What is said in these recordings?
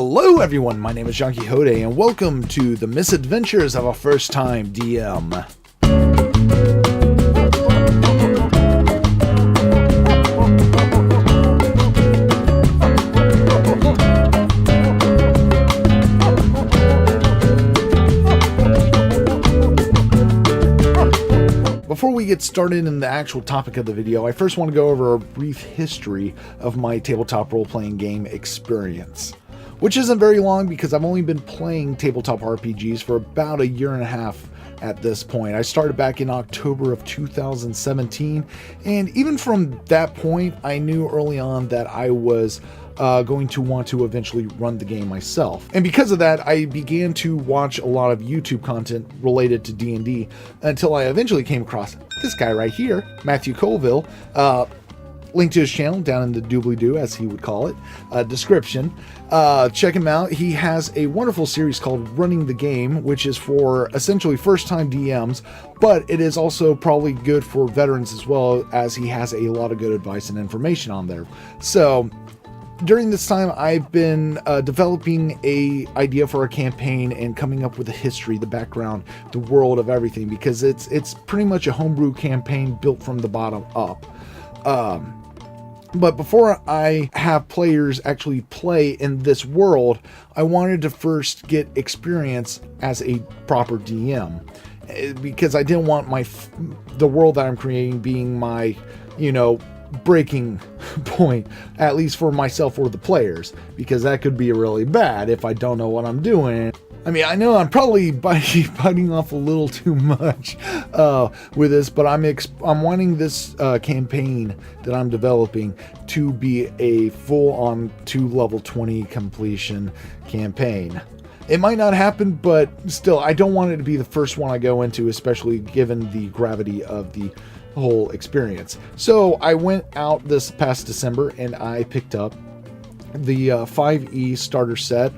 Hello everyone, my name is Johnquixote and welcome to the Misadventures of a First-Time DM. Before we get started in the actual topic of the video, I first want to go over a brief history of my tabletop role-playing game experience. Which isn't very long because I've only been playing tabletop RPGs for about a year and a half at this point. I started back in October of 2017, and even from that point, I knew early on that I was going to want to eventually run the game myself. And because of that, I began to watch a lot of YouTube content related to D&D until I eventually came across this guy right here, Matthew Colville. Link to his channel down in the doobly-doo, as he would call it, description. Check him out. He has a wonderful series called Running the Game, which is for essentially first-time DMs, but it is also probably good for veterans as well, as he has a lot of good advice and information on there. So during this time, I've been developing a idea for a campaign and coming up with the history, the background, the world of everything, because it's pretty much a homebrew campaign built from the bottom up. But before I have players actually play in this world, I wanted to first get experience as a proper DM, because I didn't want the world that I'm creating being my, breaking point, at least for myself or the players, because that could be really bad if I don't know what I'm doing. I mean, I know I'm probably biting off a little too much with this, but I'm wanting this campaign that I'm developing to be a full-on to level 20 completion campaign. It might not happen, but still, I don't want it to be the first one I go into, especially given the gravity of the whole experience. So I went out this past December and I picked up the 5e starter set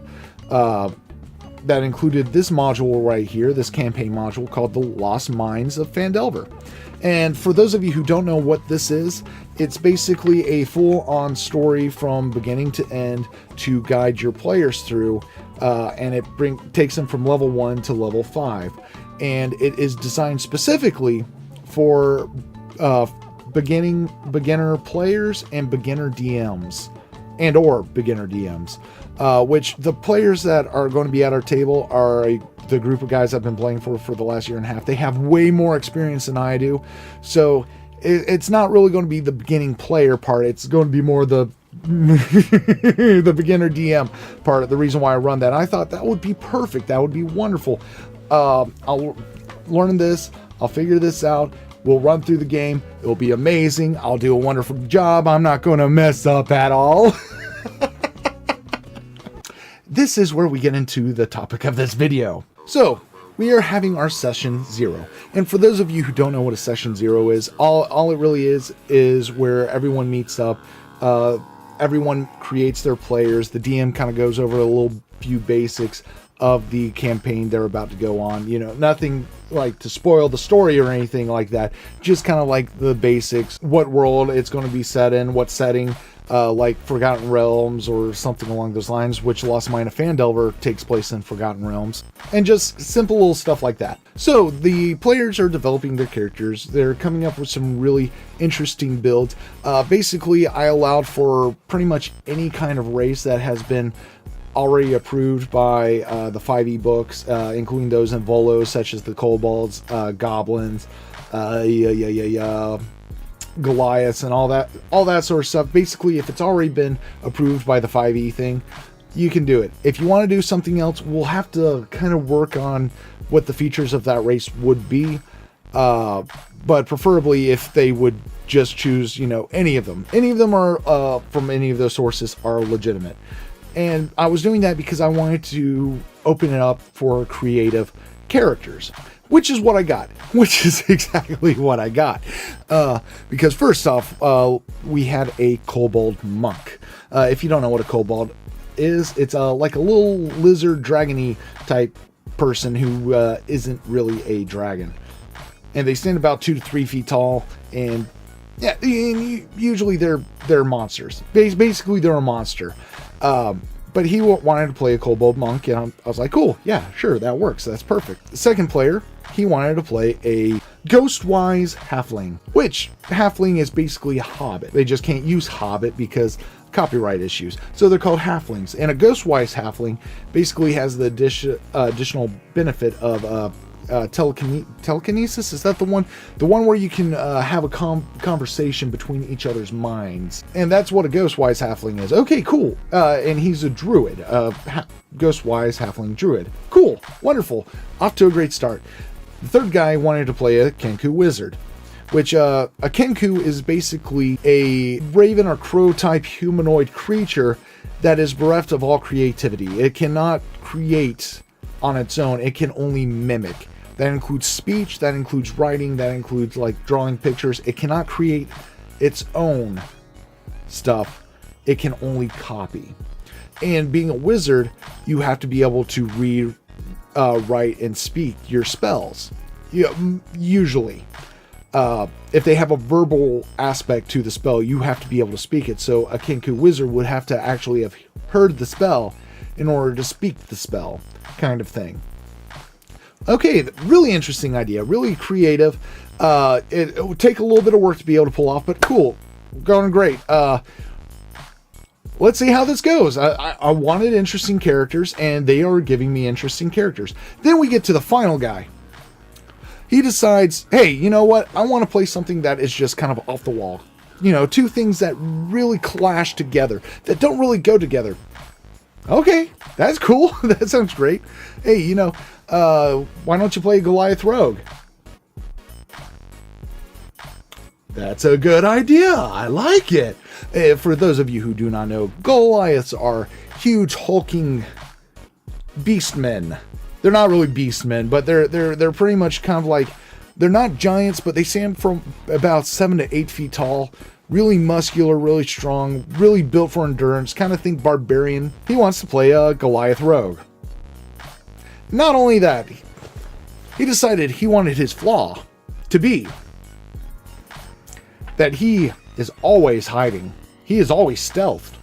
that included this module right here, this campaign module called The Lost Mines of Fandor. And for those of you who don't know what this is, it's basically a full-on story from beginning to end to guide your players through, and it takes them from level 1 to level 5. And it is designed specifically for beginner players and beginner DMs, or beginner DMs. Which the players that are going to be at our table are the group of guys I've been playing for the last year and a half. They have way more experience than I do, so it's not really going to be the beginning player part. It's going to be more the the beginner DM part. The reason why I run that, I thought that would be perfect. That would be wonderful. I'll learn this. I'll figure this out. We'll run through the game. It'll be amazing. I'll do a wonderful job. I'm not going to mess up at all. This is where we get into the topic of this video. So, we are having our session 0. And for those of you who don't know what a session 0 is, all it really is where everyone meets up, everyone creates their players, the DM kind of goes over a little few basics of the campaign they're about to go on. Nothing like to spoil the story or anything like that, just kind of like the basics, what world it's going to be set in, what setting, like Forgotten Realms or something along those lines, which Lost Mine of Fandor takes place in Forgotten Realms, and just simple little stuff like that. So the players are developing their characters. They're coming up with some really interesting builds. Basically, I allowed for pretty much any kind of race that has been already approved by the 5e books, including those in Volos, such as the kobolds, goblins, Goliaths, and all that sort of stuff. Basically, if it's already been approved by the 5e thing, you can do it. If you want to do something else, we'll have to kind of work on what the features of that race would be, but preferably if they would just choose, any of them. Any of them are from any of those sources are legitimate. And I was doing that because I wanted to open it up for creative characters, which is what I got, which is exactly what I got. Because first off, we had a kobold monk. If you don't know what a kobold is, it's like a little lizard dragony type person who isn't really a dragon. And they stand about 2 to 3 feet tall, and usually they're monsters. Basically, they're a monster. But he wanted to play a kobold monk, and I was like, cool, yeah, sure, that works. That's perfect. The second player, he wanted to play a Ghostwise halfling, which halfling is basically a hobbit. They just can't use hobbit because copyright issues. So they're called halflings. And a Ghostwise halfling basically has the additional benefit of telekinesis. Is that the one? The one where you can have a conversation between each other's minds. And that's what a Ghostwise halfling is. Okay, cool. And he's a druid. Ghostwise halfling druid. Cool. Wonderful. Off to a great start. The third guy wanted to play a Kenku wizard, which a Kenku is basically a raven or crow type humanoid creature that is bereft of all creativity. It cannot create on its own. It can only mimic. That includes speech, that includes writing, that includes like drawing pictures. It cannot create its own stuff. It can only copy. And being a wizard, you have to be able to read, write, and speak your spells. Usually. If they have a verbal aspect to the spell, you have to be able to speak it. So a Kenku wizard would have to actually have heard the spell in order to speak the spell, kind of thing. Okay, really interesting idea, really creative. It would take a little bit of work to be able to pull off, but cool, going great. Let's see how this goes. I wanted interesting characters, and they are giving me interesting characters. Then we get to the final guy. He decides, hey, you know what? I want to play something that is just kind of off the wall. You know, two things that really clash together, that don't really go together. Okay, that's cool. That sounds great. Hey, you know, why don't you play Goliath Rogue? That's a good idea. I like it. For those of you who do not know, Goliaths are huge hulking beastmen. They're not really beastmen, but they're pretty much kind of like, they're not giants, but they stand from about 7 to 8 feet tall. Really muscular, really strong, really built for endurance. Kind of think barbarian. He wants to play a Goliath Rogue. Not only that, he decided he wanted his flaw to be that he is always hiding. He is always stealthed.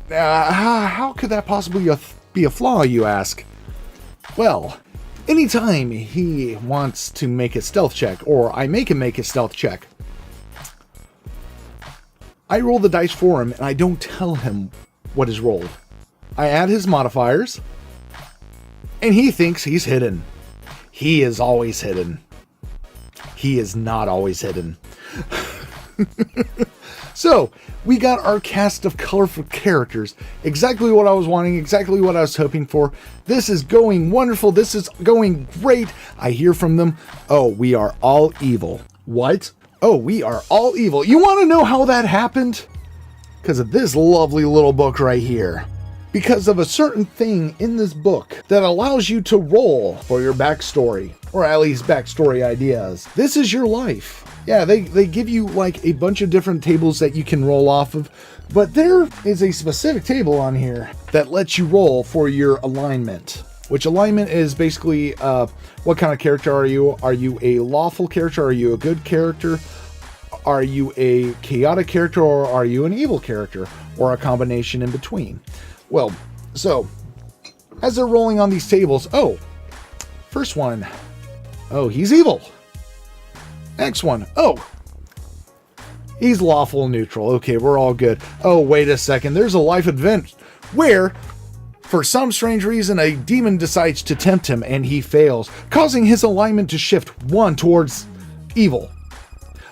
How could that possibly be a flaw, you ask? Well, anytime he wants to make a stealth check, or I make him make a stealth check, I roll the dice for him, and I don't tell him what is rolled. I add his modifiers, and he thinks he's hidden. He is always hidden. He is not always hidden. So, we got our cast of colorful characters. Exactly what I was wanting, exactly what I was hoping for. This is going wonderful. This is going great. I hear from them, oh, we are all evil. What? Oh, we are all evil. You want to know how that happened? Because of this lovely little book right here. Because of a certain thing in this book that allows you to roll for your backstory, or at least backstory ideas. This is your life. Yeah, they give you like a bunch of different tables that you can roll off of, but there is a specific table on here that lets you roll for your alignment. Which alignment is basically what kind of character are you? Are you a lawful character? Are you a good character? Are you a chaotic character, or are you an evil character? Or a combination in between? Well, so, as they're rolling on these tables, oh, first one, oh, he's evil. Next one, oh, he's lawful neutral. Okay, we're all good. Oh, wait a second, there's a life event where, for some strange reason, a demon decides to tempt him and he fails, causing his alignment to shift one towards evil.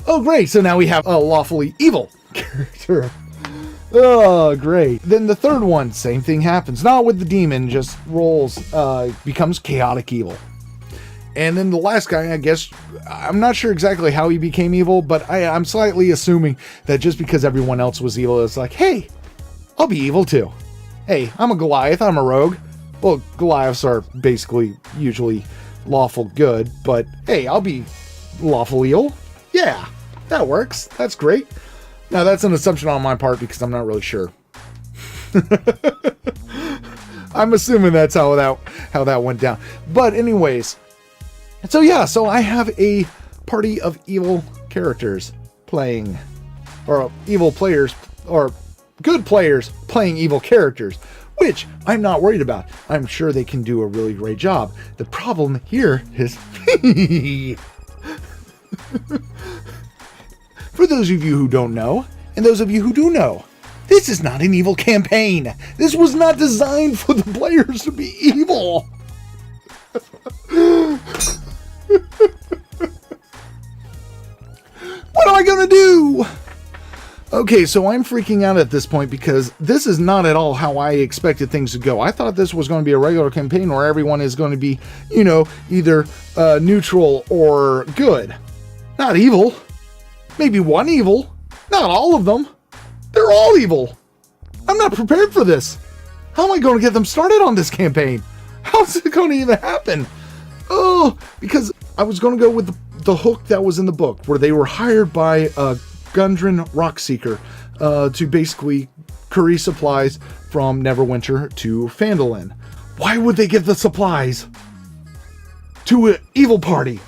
Oh, great, so now we have a lawfully evil character. Oh, great. Then the third one, same thing happens. Not with the demon, just rolls, becomes chaotic evil. And then the last guy, I guess, I'm not sure exactly how he became evil, but I'm slightly assuming that just because everyone else was evil, it's like, hey, I'll be evil too. Hey, I'm a Goliath, I'm a rogue. Well, Goliaths are basically usually lawful good, but hey, I'll be lawful evil. Yeah, that works. That's great. Now, that's an assumption on my part because I'm not really sure. I'm assuming that's how that went down. But anyways, so yeah, so I have a party of evil characters playing, or evil players, or good players playing evil characters, which I'm not worried about. I'm sure they can do a really great job. The problem here is for those of you who don't know, and those of you who do know, this is not an evil campaign. This was not designed for the players to be evil. What am I gonna do? Okay, so I'm freaking out at this point because this is not at all how I expected things to go. I thought this was going to be a regular campaign where everyone is going to be, you know, either neutral or good. Not evil. Maybe one evil. Not all of them. They're all evil. I'm not prepared for this. How am I going to get them started on this campaign? How's it going to even happen? Oh, because I was going to go with the hook that was in the book, where they were hired by Gundren Rockseeker to basically curry supplies from Neverwinter to Fandor. Why would they give the supplies to an evil party?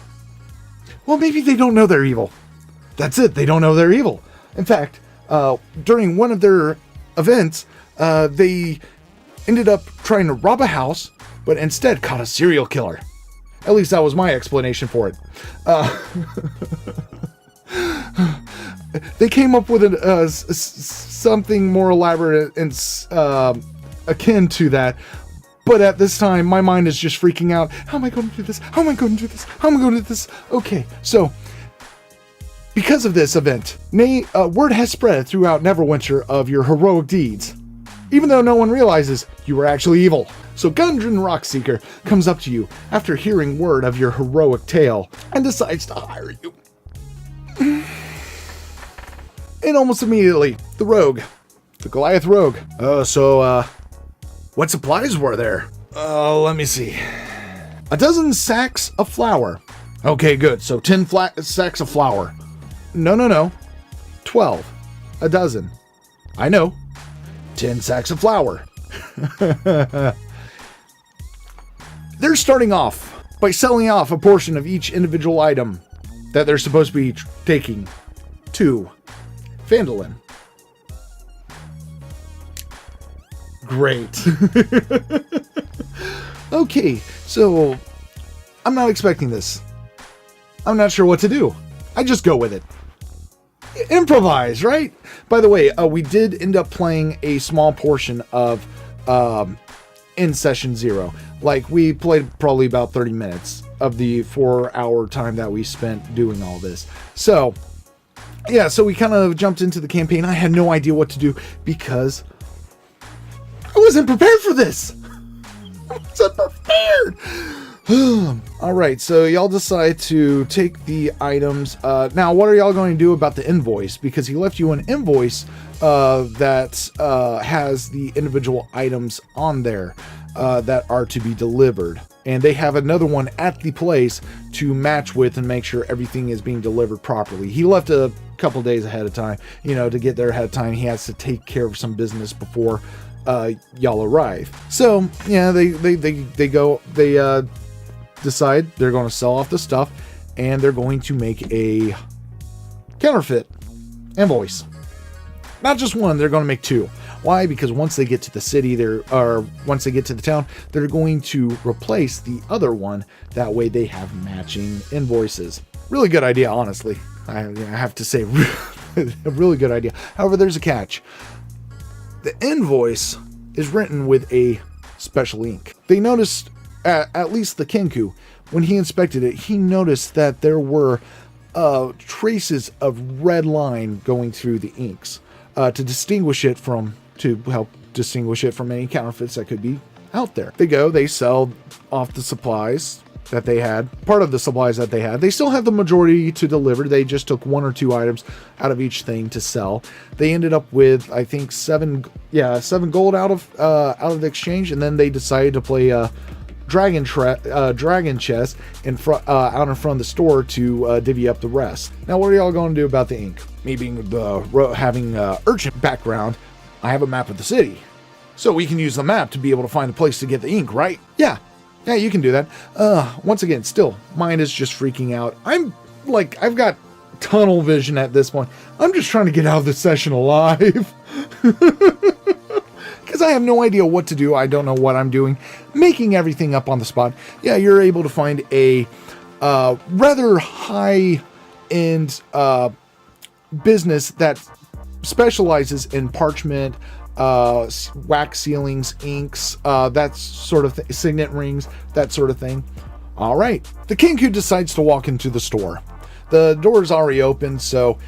Well, maybe they don't know they're evil. That's it. They don't know they're evil. In fact, during one of their events, they ended up trying to rob a house, but instead caught a serial killer. At least that was my explanation for it. They came up with something more elaborate and akin to that. But at this time, my mind is just freaking out. How am I going to do this? How am I going to do this? How am I going to do this? Okay, so because of this event, word has spread throughout Neverwinter of your heroic deeds, even though no one realizes you were actually evil. So Gundren Rockseeker comes up to you after hearing word of your heroic tale and decides to hire you. And almost immediately, the rogue, the Goliath Rogue. What supplies were there? Let me see. 12 sacks of flour. Okay, good. So 10 sacks of flour. No. 12. A dozen. I know. 10 sacks of flour. They're starting off by selling off a portion of each individual item that they're supposed to be taking to Fandor. Great. Okay, so I'm not expecting this. I'm not sure what to do. I just go with it. Improvise, right? By the way, we did end up playing a small portion of in session 0. Like, we played probably about 30 minutes of the 4-hour time that we spent doing all this. So, yeah, so we kind of jumped into the campaign. I had no idea what to do because I wasn't prepared for this. I wasn't prepared. Alright, so y'all decide to take the items. Now, what are y'all going to do about the invoice? Because he left you an invoice that has the individual items on there that are to be delivered. And they have another one at the place to match with and make sure everything is being delivered properly. He left a couple days ahead of time. You know, to get there ahead of time, he has to take care of some business before y'all arrive. So, yeah, they decide they're going to sell off the stuff and they're going to make a counterfeit invoice. Not just one, they're going to make 2. Why? Because once they get to the city, once they get to the town, they're going to replace the other one. That way they have matching invoices. Really good idea, honestly. I have to say, a really good idea. However, there's a catch. The invoice is written with a special ink. They noticed, at least the Kenku, when he inspected it, he noticed that there were traces of red line going through the inks to help distinguish it from any counterfeits that could be out there. They sell off the supplies that they had, part of the supplies that they had. They still have the majority to deliver. They just took 1 or 2 items out of each thing to sell. They ended up with, I think, 7 gold out of the exchange, and then they decided to play dragon chess in front, out in front of the store to divvy up the rest. Now, what are y'all going to do about the ink? Me being having urchin background, I have a map of the city, so we can use the map to be able to find a place to get the ink, right? Yeah, you can do that. Once again, still, mine is just freaking out. I've got tunnel vision at this point. I'm just trying to get out of this session alive. Because I have no idea what to do. I don't know what I'm doing. Making everything up on the spot. Yeah, you're able to find a rather high-end business that specializes in parchment, wax sealings, inks, that sort of signet rings, that sort of thing. All right. The Kenku decides to walk into the store. The door is already open, so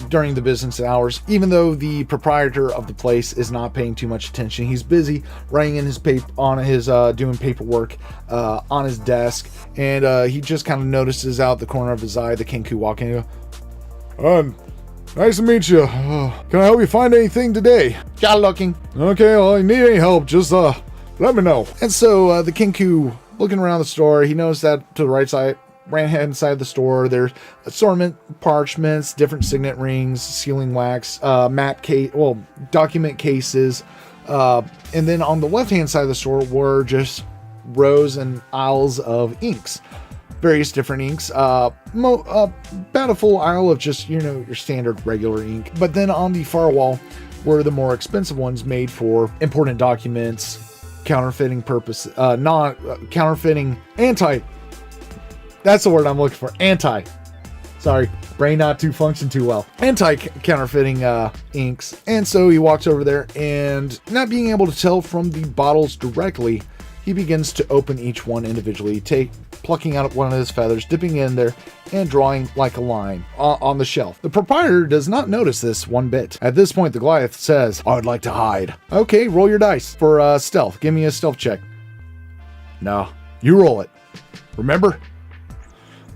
during the business hours, even though the proprietor of the place is not paying too much attention, he's busy writing in his doing paperwork on his desk, and he just kind of notices out the corner of his eye the Kenku walking in. Nice to meet you. Can I help you find anything today? Got looking. Okay, well, if you need any help, just let me know. And so the Kenku, looking around the store, he knows that to the right hand side of the store, there's assortment parchments, different signet rings, sealing wax, document cases, and then on the left hand side of the store were just rows and aisles of inks, various different inks, about a full aisle of just your standard regular ink. But then on the far wall were the more expensive ones made for important documents, counterfeiting purpose, counterfeiting, that's the word I'm looking for. Sorry, brain not to function too well. Anti-counterfeiting inks. And so he walks over there, and not being able to tell from the bottles directly, he begins to open each one individually, plucking out one of his feathers, dipping in there, and drawing like a line on the shelf. The proprietor does not notice this one bit. At this point, the Goliath says, "I would like to hide." Okay, roll your dice for stealth. Give me a stealth check. No, you roll it. Remember?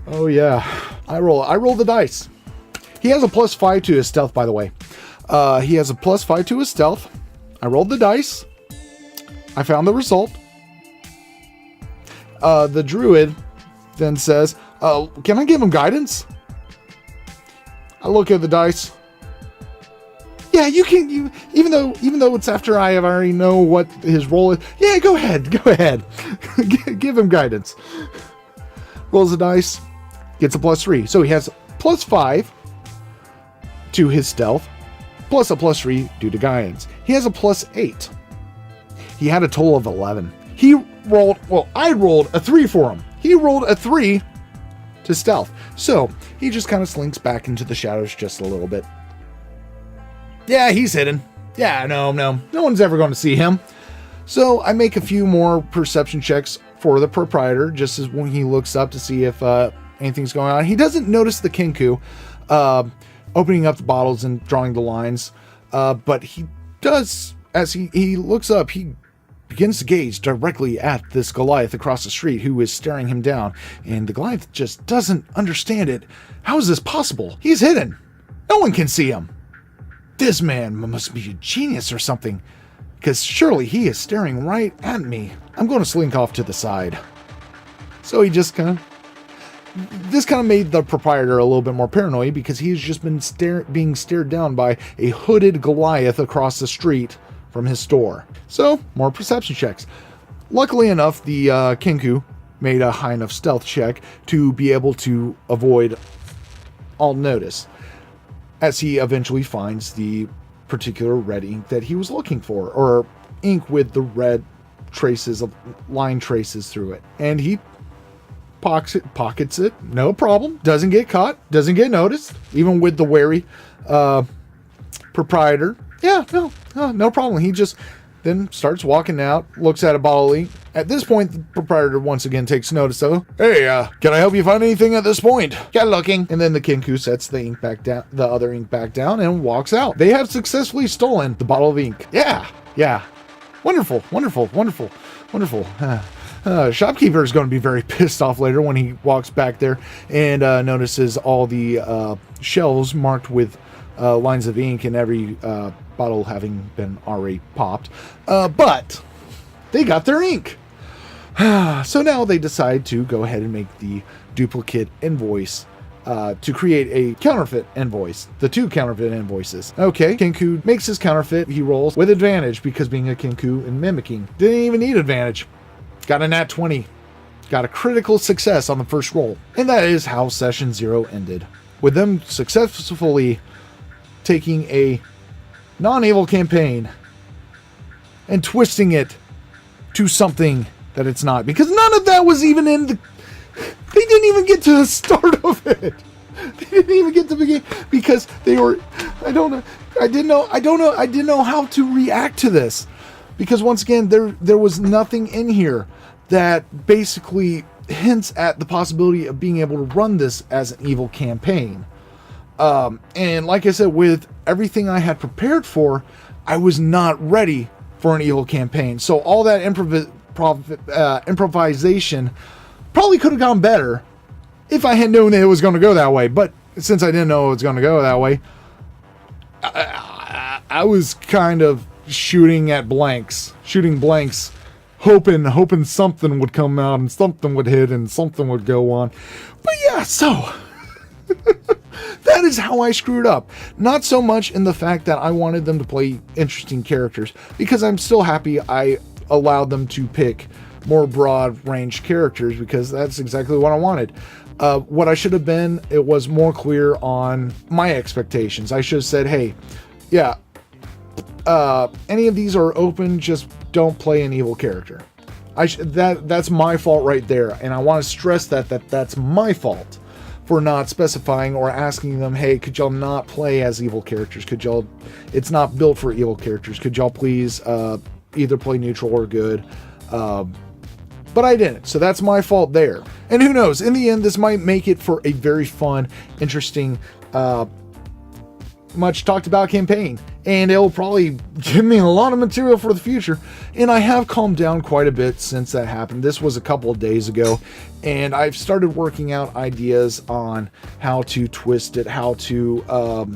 Oh yeah, I roll the dice. He has a +5 to his stealth, by the way. He has a +5 to his stealth. I rolled the dice. I found the result. The druid then says, "Can I give him guidance?" I look at the dice. Yeah, you can. Even though it's after I already know what his role is. Yeah, go ahead. Give him guidance. Rolls the dice. Gets a +3. So he has +5 to his stealth, plus a +3 due to guidance. He has a +8. He had a total of 11. I rolled a 3 for him. He rolled a 3 to stealth. So he just kind of slinks back into the shadows just a little bit. Yeah, he's hidden. Yeah, no one's ever going to see him. So I make a few more perception checks for the proprietor, just as when he looks up to see if anything's going on. He doesn't notice the Kenku opening up the bottles and drawing the lines, but he does, as he looks up, he begins to gaze directly at this Goliath across the street who is staring him down, and the Goliath just doesn't understand it. How is this possible? He's hidden. No one can see him. This man must be a genius or something, because surely he is staring right at me. I'm going to slink off to the side. So he just this kind of made the proprietor a little bit more paranoid, because he's just been being stared down by a hooded Goliath across the street from his store. So, more perception checks. Luckily enough, the Kenku made a high enough stealth check to be able to avoid all notice, as he eventually finds the particular red ink that he was looking for, or ink with the red traces of line traces through it. And he pockets it, no problem, doesn't get caught, doesn't get noticed, even with the wary proprietor. Yeah, no problem. He just then starts walking out, looks at a bottle of ink. At this point, the proprietor once again takes notice, though. Hey, can I help you find anything at this point? Got looking. And then the Kenku sets the ink back down, the other ink back down, and walks out. They have successfully stolen the bottle of ink. Yeah. Wonderful. Shopkeeper is going to be very pissed off later when he walks back there and notices all the shelves marked with lines of ink, and every bottle having been already popped. But they got their ink. So now they decide to go ahead and make the duplicate invoice to create a counterfeit invoice. The 2 counterfeit invoices. Okay, Kenku makes his counterfeit. He rolls with advantage, because being a Kenku and mimicking, didn't even need advantage. Got a nat 20. Got a critical success on the first roll. And that is how session 0 ended. with them successfully taking a non-evil campaign and twisting it to something that it's not, because none of that was even in the, they didn't even get to the start of it. They didn't even get to begin, because they were, I didn't know how to react to this, because once again, there was nothing in here that basically hints at the possibility of being able to run this as an evil campaign. And like I said, with everything I had prepared for, I was not ready for an evil campaign. So all that improvisation probably could have gone better if I had known that it was going to go that way. But since I didn't know it was going to go that way, I was kind of shooting blanks, hoping something would come out and something would hit and something would go on. But yeah, so that is how I screwed up. Not so much in the fact that I wanted them to play interesting characters, because I'm still happy I allowed them to pick more broad range characters, because that's exactly what I wanted. What I should have been, it was more clear on my expectations. I should have said, hey, yeah, any of these are open, just don't play an evil character. That's my fault right there, and I want to stress that's my fault for not specifying or asking them, hey, could y'all not play as evil characters? Could y'all, it's not built for evil characters. Could y'all please either play neutral or good? But I didn't, so that's my fault there. And who knows, in the end, this might make it for a very fun, interesting, much talked about campaign, and it'll probably give me a lot of material for the future. And I have calmed down quite a bit since that happened. This was a couple of days ago, and I've started working out ideas on how to twist it, how to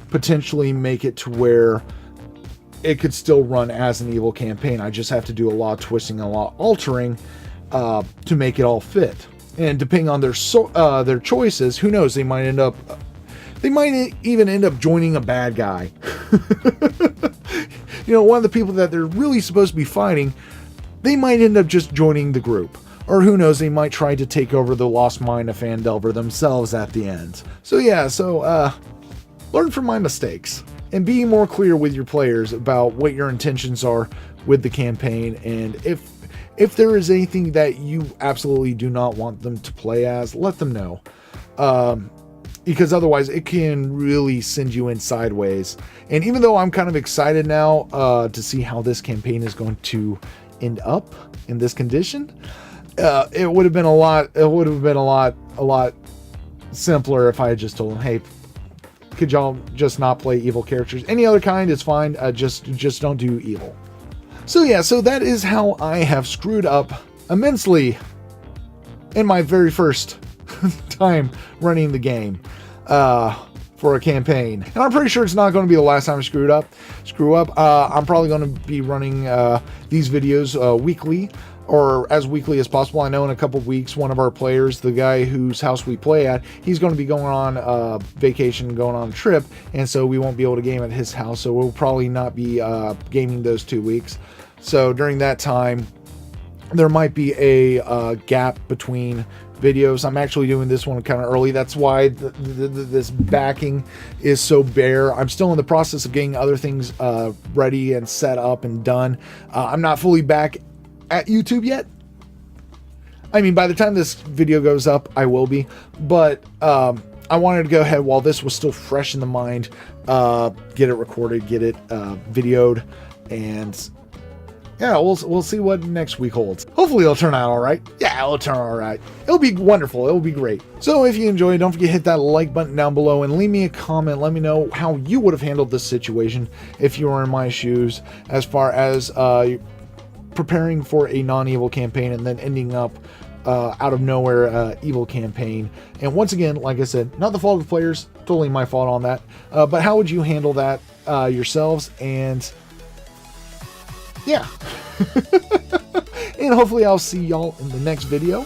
potentially make it to where it could still run as an evil campaign. I just have to do a lot of twisting, a lot of altering to make it all fit. And depending on their choices, who knows, they might even end up joining a bad guy. You know, one of the people that they're really supposed to be fighting, they might end up just joining the group. Or who knows, they might try to take over the lost mine of Fandor themselves at the end. So yeah, learn from my mistakes. And be more clear with your players about what your intentions are with the campaign, and if there is anything that you absolutely do not want them to play as, let them know. Because otherwise it can really send you in sideways. And even though I'm kind of excited now to see how this campaign is going to end up in this condition, it would have been a lot simpler if I had just told them, hey, could y'all just not play evil characters? Any other kind is fine. Just don't do evil. So yeah, so that is how I have screwed up immensely in my very first time running the game for a campaign. And I'm pretty sure it's not going to be the last time I screw up. I'm probably going to be running these videos weekly, or as weekly as possible. I know in a couple of weeks, one of our players, the guy whose house we play at, he's going to be going on vacation, going on a trip, and so we won't be able to game at his house, so we'll probably not be gaming those 2 weeks. So during that time, there might be a gap between videos. I'm actually doing this one kind of early. That's why this backing is so bare. I'm still in the process of getting other things ready and set up and done. I'm not fully back at YouTube yet. I mean, by the time this video goes up, I will be, but I wanted to go ahead while this was still fresh in the mind, get it recorded, get it videoed, and yeah, we'll see what next week holds. Hopefully it'll turn out all right. Yeah, it'll turn out all right. It'll be wonderful. It'll be great. So if you enjoyed, don't forget to hit that like button down below and leave me a comment. Let me know how you would have handled this situation if you were in my shoes, as far as preparing for a non-evil campaign and then ending up out of nowhere evil campaign. And once again, like I said, not the fault of the players, totally my fault on that. But how would you handle that yourselves? And yeah. And hopefully I'll see y'all in the next video.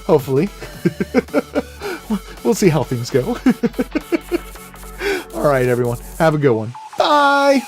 Hopefully. We'll see how things go. All right, everyone. Have a good one. Bye.